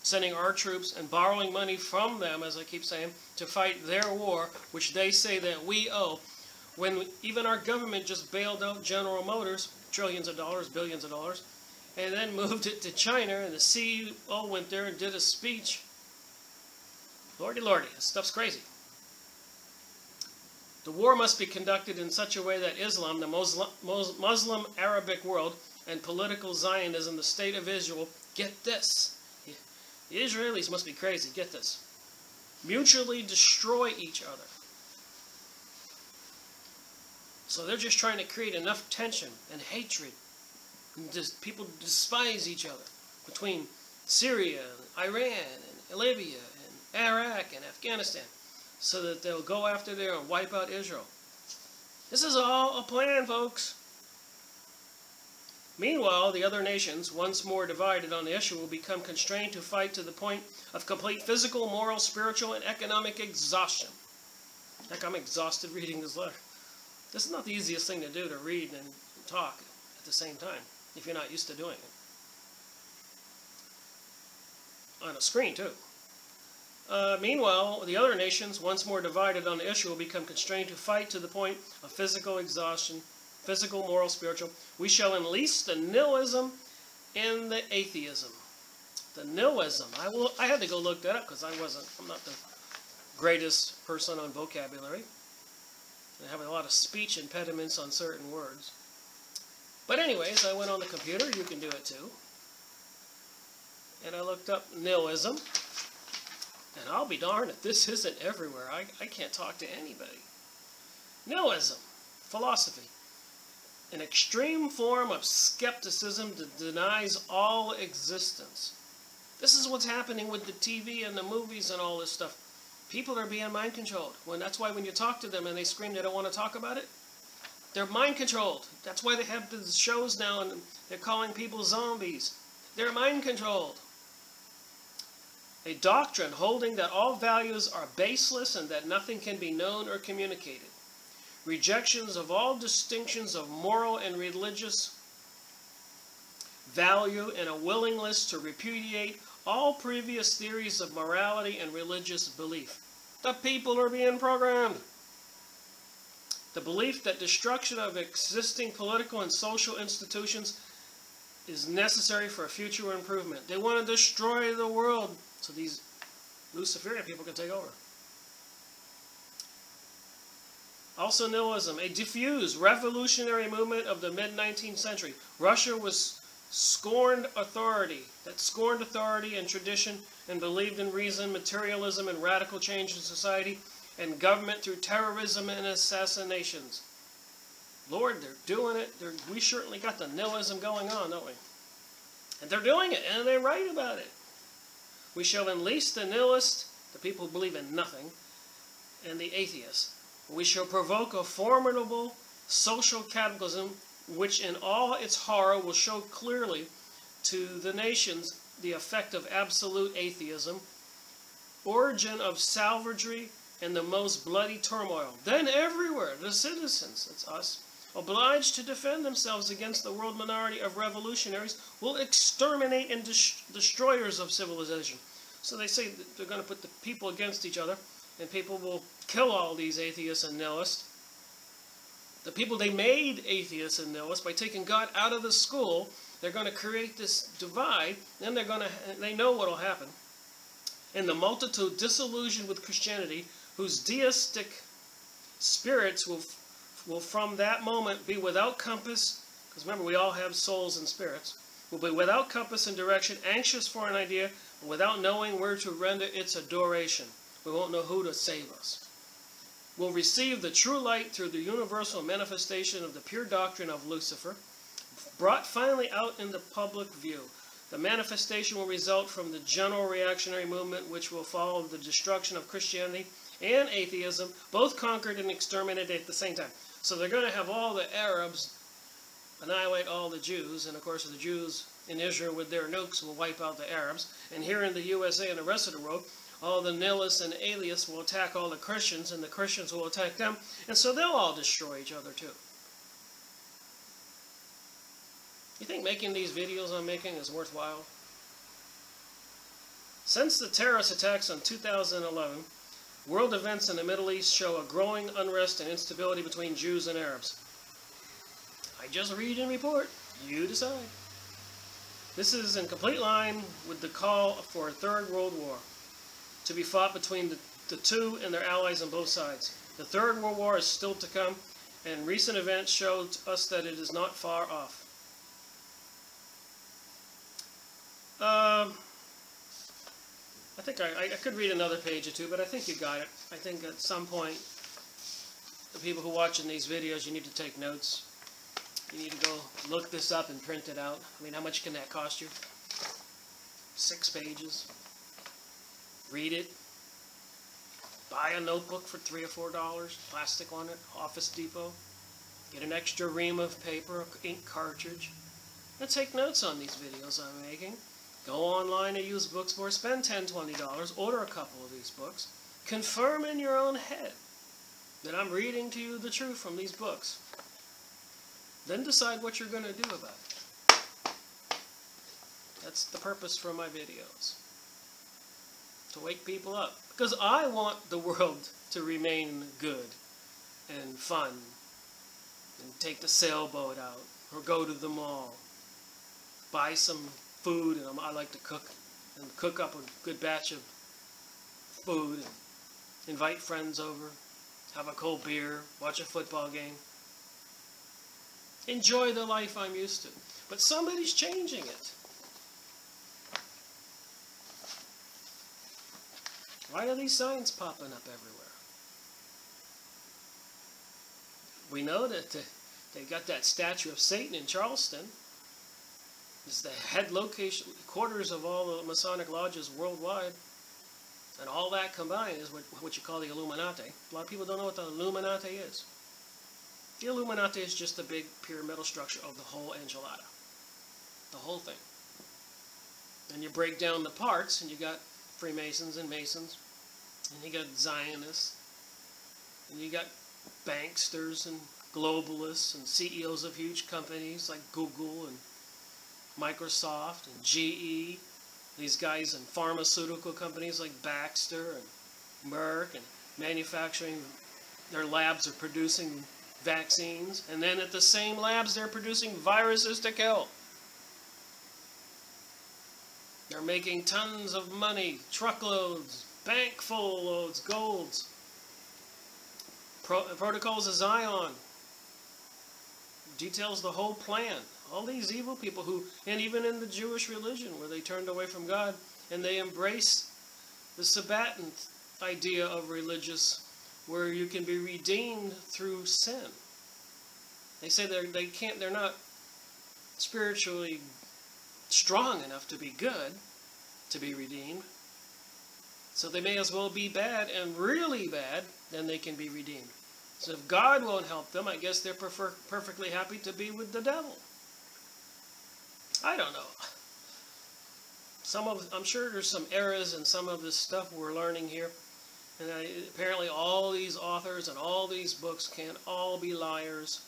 sending our troops and borrowing money from them, as I keep saying, to fight their war, which they say that we owe. When even our government just bailed out General Motors, trillions of dollars, billions of dollars, and then moved it to China, and the CEO went there and did a speech. Lordy, lordy, this stuff's crazy. The war must be conducted in such a way that Islam, the Muslim Arabic world, and political Zionism, the state of Israel, get this. The Israelis must be crazy, get this. Mutually destroy each other. So they're just trying to create enough tension and hatred. And just people despise each other between Syria, and Iran, and Libya, and Iraq, and Afghanistan, so that they'll go after there and wipe out Israel. This is all a plan, folks. Meanwhile, the other nations, once more divided on the issue, will become constrained to fight to the point of complete physical, moral, spiritual, and economic exhaustion. Heck, I'm exhausted reading this letter. This is not the easiest thing to do, to read and talk at the same time, if you're not used to doing it. On a screen, too. Meanwhile, the other nations, once more divided on the issue, will become constrained to fight to the point of physical exhaustion, physical, moral, spiritual. We shall enlist the nihilism and the atheism. The nihilism. I had to go look that up because I'm not the greatest person on vocabulary. I have a lot of speech impediments on certain words. But anyways, I went on the computer. You can do it too. And I looked up nihilism. And I'll be darned if this isn't everywhere. I can't talk to anybody. Nihilism. Philosophy. An extreme form of skepticism that denies all existence. This is what's happening with the TV and the movies and all this stuff. People are being mind controlled. That's why when you talk to them and they scream they don't want to talk about it, they're mind controlled. That's why they have the shows now and they're calling people zombies. They're mind controlled. A doctrine holding that all values are baseless and that nothing can be known or communicated. Rejections of all distinctions of moral and religious value and a willingness to repudiate all previous theories of morality and religious belief. The people are being programmed. The belief that destruction of existing political and social institutions is necessary for future improvement. They want to destroy the world so these Luciferian people can take over. Also nihilism, a diffused revolutionary movement of the mid-19th century. Russia was scorned authority and tradition and believed in reason, materialism, and radical change in society and government through terrorism and assassinations. Lord, they're doing it. We certainly got the nihilism going on, don't we? And they're doing it, and they're right about it. We shall enlist the nihilists, the people who believe in nothing, and the atheists. We shall provoke a formidable social cataclysm which in all its horror will show clearly to the nations the effect of absolute atheism, origin of savagery, and the most bloody turmoil. Then everywhere the citizens, that's us, obliged to defend themselves against the world minority of revolutionaries, will exterminate and destroyers of civilization. So they say that they're going to put the people against each other, and people will kill all these atheists and nihilists. The people they made atheists and nihilists by taking God out of the school, they're going to create this divide. Then they know what will happen. And the multitude disillusioned with Christianity, whose deistic spirits will from that moment be without compass, because remember we all have souls and spirits, will be without compass and direction, anxious for an idea, and without knowing where to render its adoration. We won't know who to save us. Will receive the true light through the universal manifestation of the pure doctrine of Lucifer, brought finally out in the public view. The manifestation will result from the general reactionary movement, which will follow the destruction of Christianity and atheism, both conquered and exterminated at the same time. So they're going to have all the Arabs annihilate all the Jews, and of course the Jews in Israel with their nukes will wipe out the Arabs, and here in the USA and the rest of the world, all the nihilists and atheists will attack all the Christians, and the Christians will attack them, and so they'll all destroy each other too. You think making these videos I'm making is worthwhile? Since the terrorist attacks in 2011, world events in the Middle East show a growing unrest and instability between Jews and Arabs. I just read and report. You decide. This is in complete line with the call for a third world war to be fought between the two and their allies on both sides. The Third World War is still to come, and recent events show us that it is not far off. I think I could read another page or two, but I think you got it. I think at some point, the people who are watching these videos, you need to take notes. You need to go look this up and print it out. I mean, how much can that cost you? 6 pages. Read it. Buy a notebook for $3 or $4, plastic on it, Office Depot. Get an extra ream of paper, ink cartridge, and take notes on these videos I'm making. Go online and use Bookstore, spend $10, $20, order a couple of these books. Confirm in your own head that I'm reading to you the truth from these books. Then decide what you're going to do about it. That's the purpose for my videos. To wake people up. Because I want the world to remain good and fun. And take the sailboat out. Or go to the mall. Buy some food. And I like to cook. And cook up a good batch of food. And invite friends over. Have a cold beer. Watch a football game. Enjoy the life I'm used to. But somebody's changing it. Why are these signs popping up everywhere? We know that they got that statue of Satan in Charleston. It's the head location, quarters of all the Masonic lodges worldwide. And all that combined is what you call the Illuminati. A lot of people don't know what the Illuminati is. The Illuminati is just the big pyramidal structure of the whole enchilada. The whole thing. And you break down the parts, and you got Freemasons and Masons, and you got Zionists, and you got banksters and globalists and CEOs of huge companies like Google and Microsoft and GE, these guys in pharmaceutical companies like Baxter and Merck, and manufacturing, their labs are producing vaccines, and then at the same labs they're producing viruses to kill. They're making tons of money, truckloads, bank full loads, golds. Protocols of Zion details the whole plan. All these evil people who, and even in the Jewish religion where they turned away from God and they embrace the Sabbatan idea of religious, where you can be redeemed through sin. They say they're not spiritually strong enough to be good, to be redeemed. So they may as well be bad and really bad, then they can be redeemed. So if God won't help them, I guess they're perfectly happy to be with the devil. I don't know. I'm sure there's some errors in some of this stuff we're learning here. And apparently all these authors and all these books can't all be liars.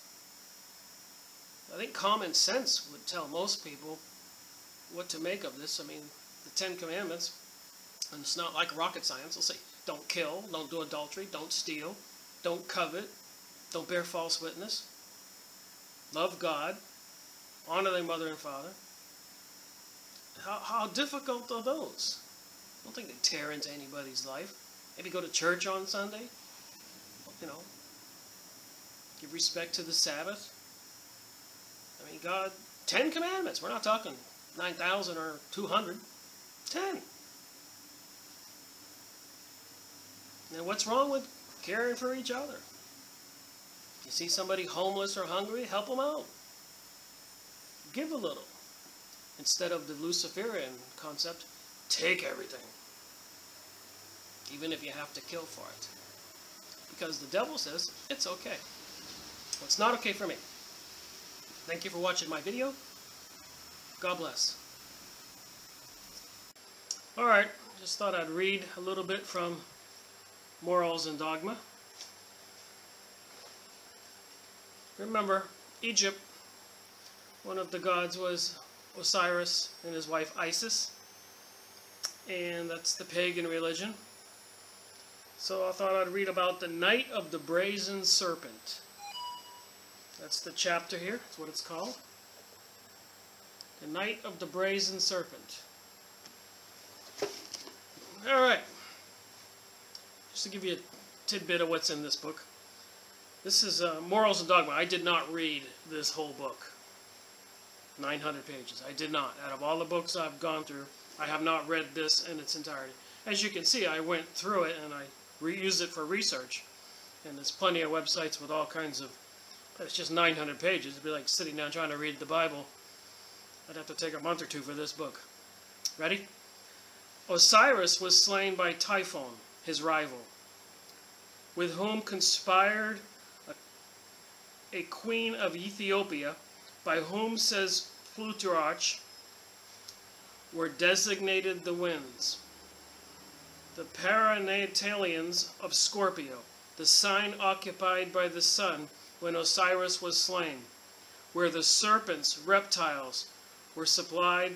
I think common sense would tell most people what to make of this. I mean, the 10 Commandments, and it's not like rocket science. They'll say, don't kill, don't do adultery, don't steal, don't covet, don't bear false witness, love God, honor thy mother and father. How difficult are those? I don't think they tear into anybody's life. Maybe go to church on Sunday, you know, give respect to the Sabbath. I mean, God, 10 commandments. We're not talking 9,000 or 200. 10. And what's wrong with caring for each other? You see somebody homeless or hungry, help them out. Give a little. Instead of the Luciferian concept, take everything. Even if you have to kill for it. Because the devil says, it's okay. Well, it's not okay for me. Thank you for watching my video. God bless. Alright, just thought I'd read a little bit from Morals and Dogma. Remember, Egypt, one of the gods was Osiris and his wife Isis. And that's the pagan religion. So I thought I'd read about the Night of the Brazen Serpent. That's the chapter here. That's what it's called. The Night of the Brazen Serpent. Alright. Just to give you a tidbit of what's in this book. This is Morals and Dogma. I did not read this whole book. 900 pages. I did not. Out of all the books I've gone through, I have not read this in its entirety. As you can see, I went through it and I reused it for research. And there's plenty of websites with all kinds of... But it's just 900 pages. It'd be like sitting down trying to read the Bible. I'd have to take a month or two for this book. Ready? Osiris was slain by Typhon, his rival, with whom conspired a queen of Ethiopia, by whom, says Plutarch, were designated the winds. The Paranatalians of Scorpio, the sign occupied by the sun when Osiris was slain, where the serpents, reptiles, were supplied,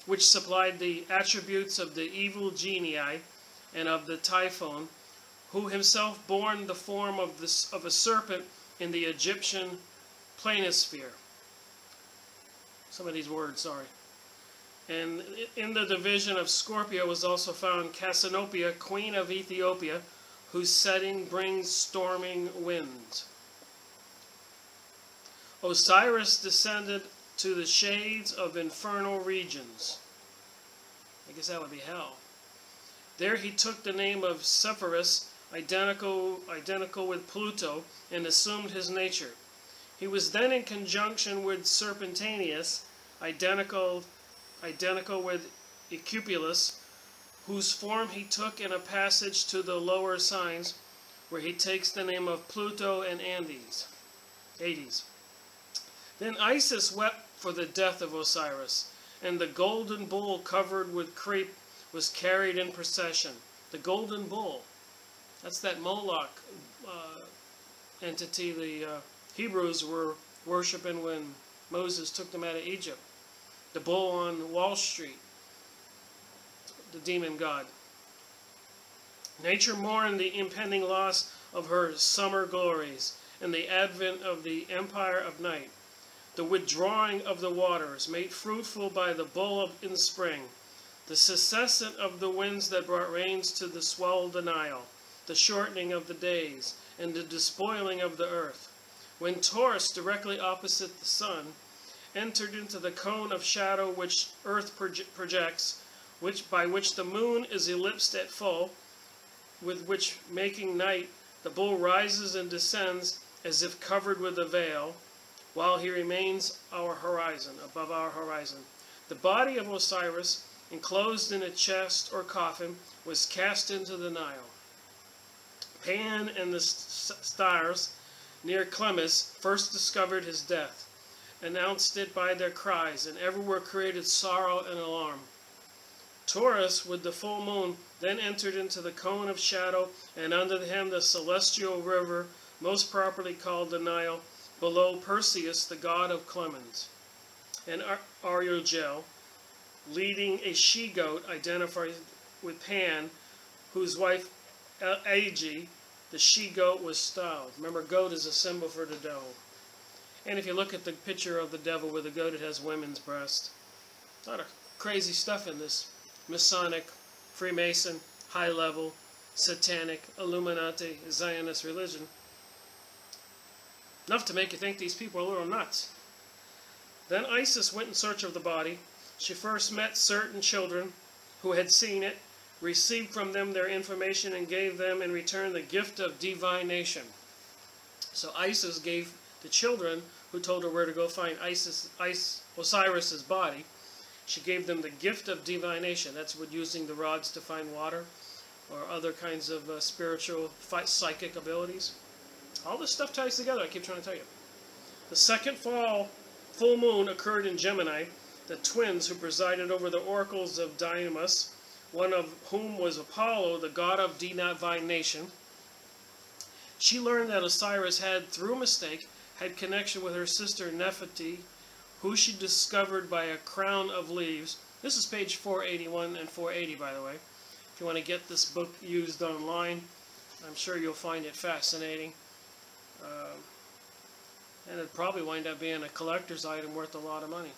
which supplied the attributes of the evil genii and of the Typhon, who himself borne the form of a serpent in the Egyptian planisphere. Some of these words, sorry. And in the division of Scorpio was also found Cassiopeia, queen of Ethiopia, whose setting brings storming winds. Osiris descended to the shades of infernal regions. I guess that would be hell. There he took the name of Sepphoris, identical with Pluto, and assumed his nature. He was then in conjunction with Serpentanius, identical with Ecuculus, whose form he took in a passage to the lower signs, where he takes the name of Pluto and Hades. Then Isis wept for the death of Osiris, and the golden bull covered with crape was carried in procession. The golden bull, that's that Moloch entity the Hebrews were worshiping when Moses took them out of Egypt. The bull on Wall Street, the demon god. Nature mourned the impending loss of her summer glories and the advent of the empire of night. The withdrawing of the waters, made fruitful by the bull in spring, the cessation of the winds that brought rains to the swelled Nile, the shortening of the days, and the despoiling of the earth. When Taurus, directly opposite the sun, entered into the cone of shadow which earth projects, by which the moon is ellipsed at full, with which making night, the bull rises and descends as if covered with a veil, while he remains our horizon, above our horizon. The body of Osiris, enclosed in a chest or coffin, was cast into the Nile. Pan and the stars near Clemis, first discovered his death, announced it by their cries, and everywhere created sorrow and alarm. Taurus, with the full moon, then entered into the cone of shadow, and under him the celestial river, most properly called the Nile, below Perseus, the god of Clemens, and Ariogel, leading a she-goat identified with Pan, whose wife Age, the she-goat, was styled. Remember, goat is a symbol for the devil. And if you look at the picture of the devil with a goat, it has women's breast. A lot of crazy stuff in this Masonic, Freemason, high-level, Satanic, Illuminati, Zionist religion. Enough to make you think these people are a little nuts. Then Isis went in search of the body. She first met certain children who had seen it, received from them their information, and gave them in return the gift of divination. So Isis gave the children who told her where to go find Osiris's body, she gave them the gift of divination. That's what using the rods to find water or other kinds of spiritual psychic abilities. All this stuff ties together, I keep trying to tell you. The second full moon occurred in Gemini. The twins who presided over the oracles of Dynamis, one of whom was Apollo, the god of divination. She learned that Osiris had, through mistake, had connection with her sister Nefertiti, who she discovered by a crown of leaves. This is page 481 and 480, by the way. If you want to get this book used online, I'm sure you'll find it fascinating. And it'd probably wind up being a collector's item worth a lot of money.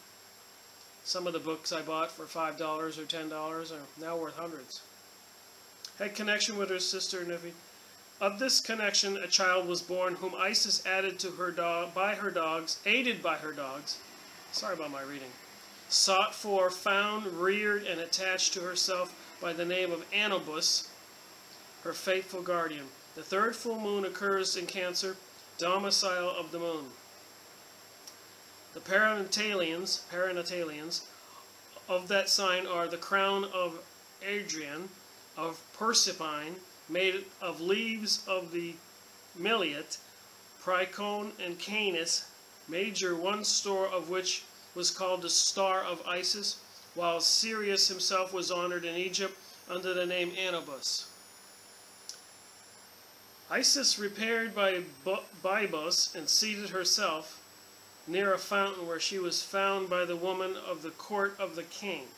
Some of the books I bought for $5 or $10 are now worth hundreds. Had connection with her sister Nefertiti. Of this connection, a child was born, whom Isis added to her aided by her dogs. Sorry about my reading. Sought for, found, reared, and attached to herself by the name of Anubis, her faithful guardian. The third full moon occurs in Cancer, domicile of the moon. The Paranatalians of that sign are the crown of Adrian, of Persephone, made of leaves of the Miliate, Prycone, and Canis, major, one store of which was called the Star of Isis, while Sirius himself was honored in Egypt under the name Anubis. Isis repaired by Bybos and seated herself near a fountain where she was found by the woman of the court of the king.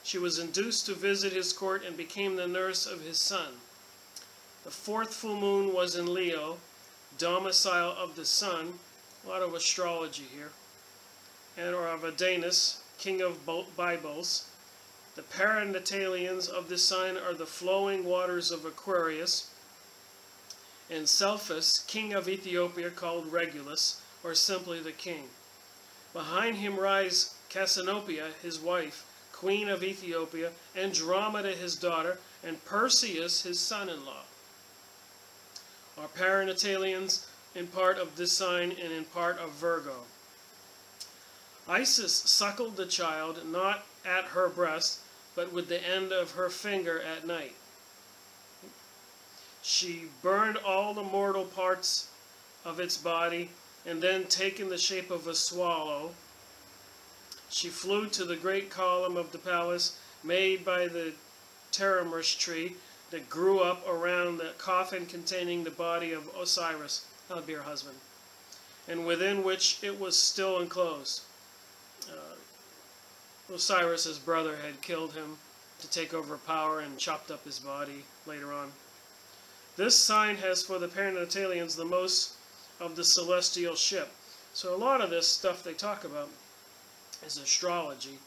She was induced to visit his court and became the nurse of his son. The fourth full moon was in Leo, domicile of the sun. A lot of astrology here. And or of Adonis, king of Byblos. The Paranatalians of this sign are the flowing waters of Aquarius. And Selphus, king of Ethiopia, called Regulus, or simply the king. Behind him rise Cassiopeia, his wife, queen of Ethiopia, Andromeda, his daughter, and Perseus, his son-in-law. Are Paranatalians in part of this sign and in part of Virgo. Isis suckled the child not at her breast, but with the end of her finger at night. She burned all the mortal parts of its body, and then, taking the shape of a swallow, she flew to the great column of the palace made by the teremus tree that grew up around the coffin containing the body of Osiris, that would be her husband, and within which it was still enclosed. Osiris's brother had killed him to take over power and chopped up his body later on. This sign has for the Paranatalians the most of the celestial ship. So a lot of this stuff they talk about is astrology.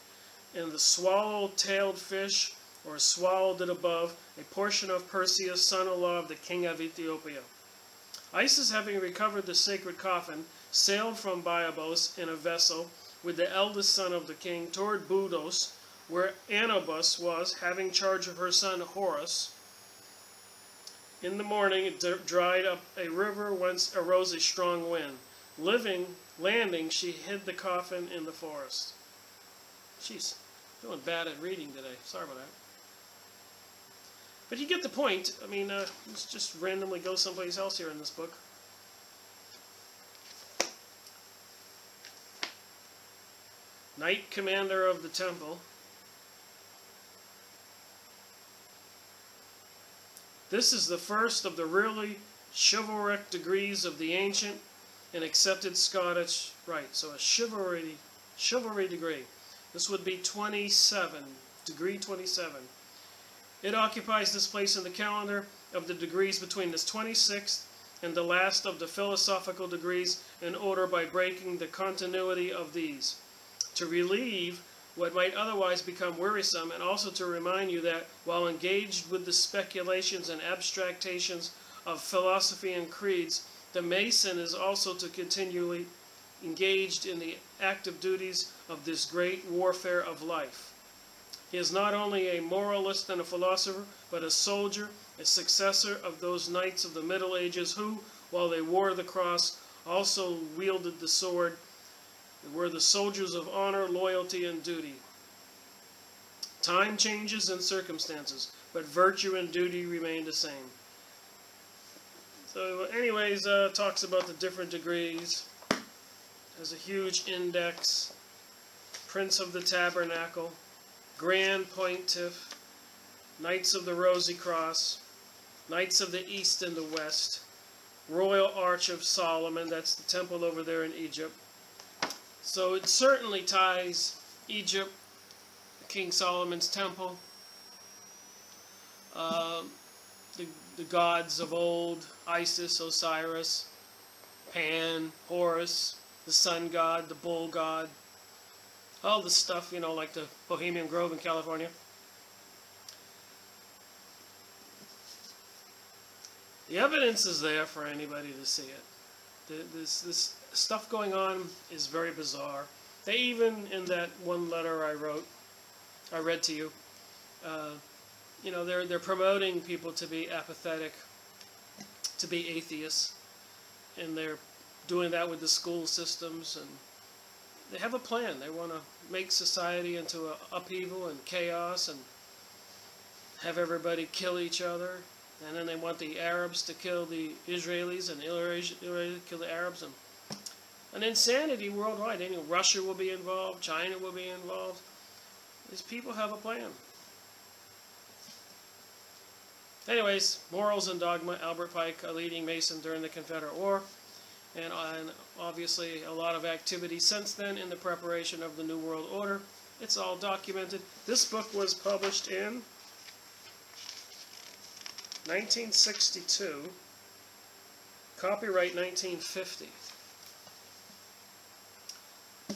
And the swallow-tailed fish, or swallowed it above, a portion of Perseus, son-in-law of the king of Ethiopia. Isis, having recovered the sacred coffin, sailed from Byblos in a vessel with the eldest son of the king toward Budos, where Anubis was, having charge of her son Horus. In the morning it dried up a river whence arose a strong wind. Landing, she hid the coffin in the forest. She's doing bad at reading today. Sorry about that. But you get the point. I mean, let's just randomly go someplace else here in this book. Knight Commander of the Temple. This is the first of the really chivalric degrees of the ancient and accepted Scottish rite. So a chivalry degree. This would be 27, degree 27. It occupies this place in the calendar of the degrees between this 26th and the last of the philosophical degrees in order by breaking the continuity of these, to relieve what might otherwise become wearisome, and also to remind you that while engaged with the speculations and abstractations of philosophy and creeds, the Mason is also to continually engaged in the active duties of this great warfare of life. He is not only a moralist and a philosopher, but a soldier, a successor of those knights of the Middle Ages who, while they wore the cross, also wielded the sword. They were the soldiers of honor, loyalty, and duty. Time changes and circumstances, but virtue and duty remain the same. So anyways, talks about the different degrees. Has a huge index. Prince of the Tabernacle, Grand Pontiff, Knights of the Rosy Cross, Knights of the East and the West, Royal Arch of Solomon, that's the temple over there in Egypt. So it certainly ties Egypt, King Solomon's temple, the gods of old, Isis, Osiris, Pan, Horus, the sun god, the bull god, all the stuff, you know, like the Bohemian Grove in California. The evidence is there for anybody to see it. This stuff going on is very bizarre. They even, in that one letter I read to you, you know, they're promoting people to be apathetic, to be atheists, and they're doing that with the school systems, and they have a plan. They want to make society into an upheaval and chaos and have everybody kill each other, and then they want the Arabs to kill the Israelis and Israelis to kill the Arabs, and an insanity worldwide. You know, Russia will be involved, China will be involved. These people have a plan. Anyways, morals and dogma. Albert Pike, a leading Mason during the Confederate War, and obviously a lot of activity since then in the preparation of the New World Order. It's all documented. This book was published in 1962, copyright 1950.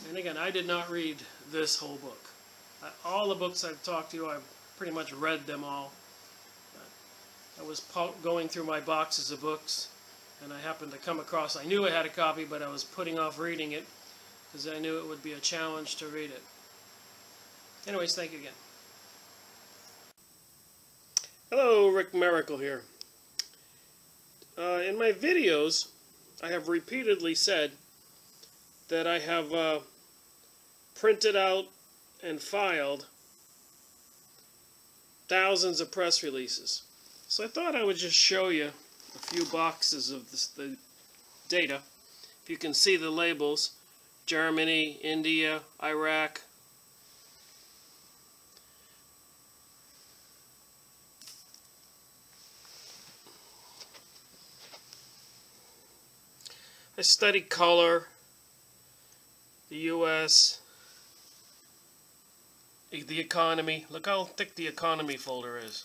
And again, I did not read this whole book. All the books I've talked to you, I've pretty much read them all. I was going through my boxes of books, and I happened to come across, I knew I had a copy, but I was putting off reading it because I knew it would be a challenge to read it. Anyways, thank you again. Hello, Rick Miracle here. In my videos, I have repeatedly said that I have printed out and filed thousands of press releases. So I thought I would just show you a few boxes of the data. If you can see the labels, Germany, India, Iraq. I study color, the U.S., the economy. Look how thick the economy folder is.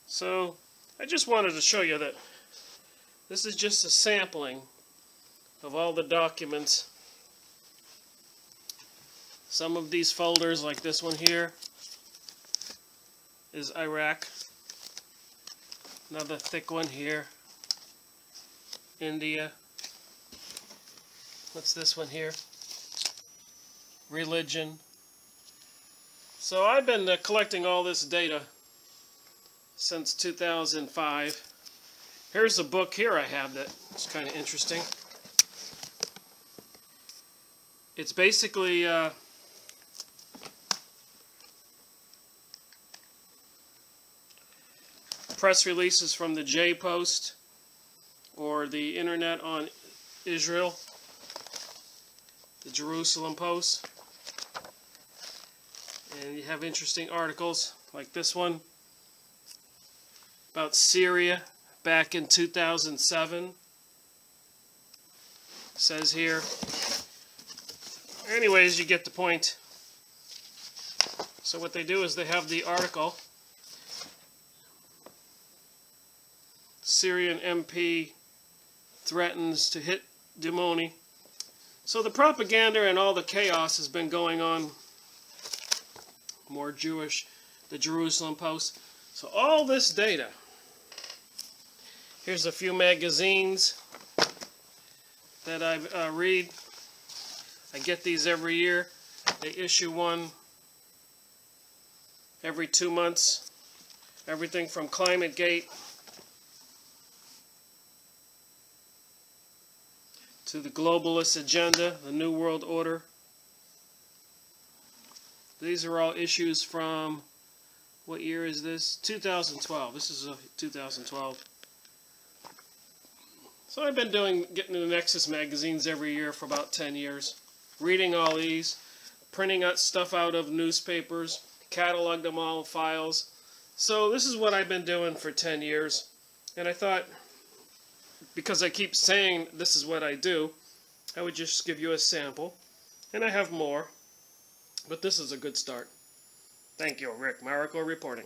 So I just wanted to show you that this is just a sampling of all the documents. Some of these folders, like this one here, is Iraq. Another thick one here, India. What's this one here? Religion. So I've been collecting all this data since 2005. Here's a book here I have that's kind of interesting. It's basically press releases from the J-Post or the internet on Israel, the Jerusalem Post. And you have interesting articles like this one about Syria back in 2007. It says here. Anyways, you get the point. So what they do is they have the article. Syrian MP threatens to hit Dimoni. So the propaganda and all the chaos has been going on. More Jewish, the Jerusalem Post. So all this data. Here's a few magazines that I read. I get these every year. They issue one every 2 months. Everything from ClimateGate to the globalist agenda, the New World Order. These are all issues from, what year is this? 2012. This is 2012. So I've been getting the Nexus magazines every year for about 10 years. Reading all these, printing out stuff out of newspapers, catalog them all in files. So this is what I've been doing for 10 years. And I thought, because I keep saying this is what I do, I would just give you a sample. And I have more. But this is a good start. Thank you, Rick Marrico reporting.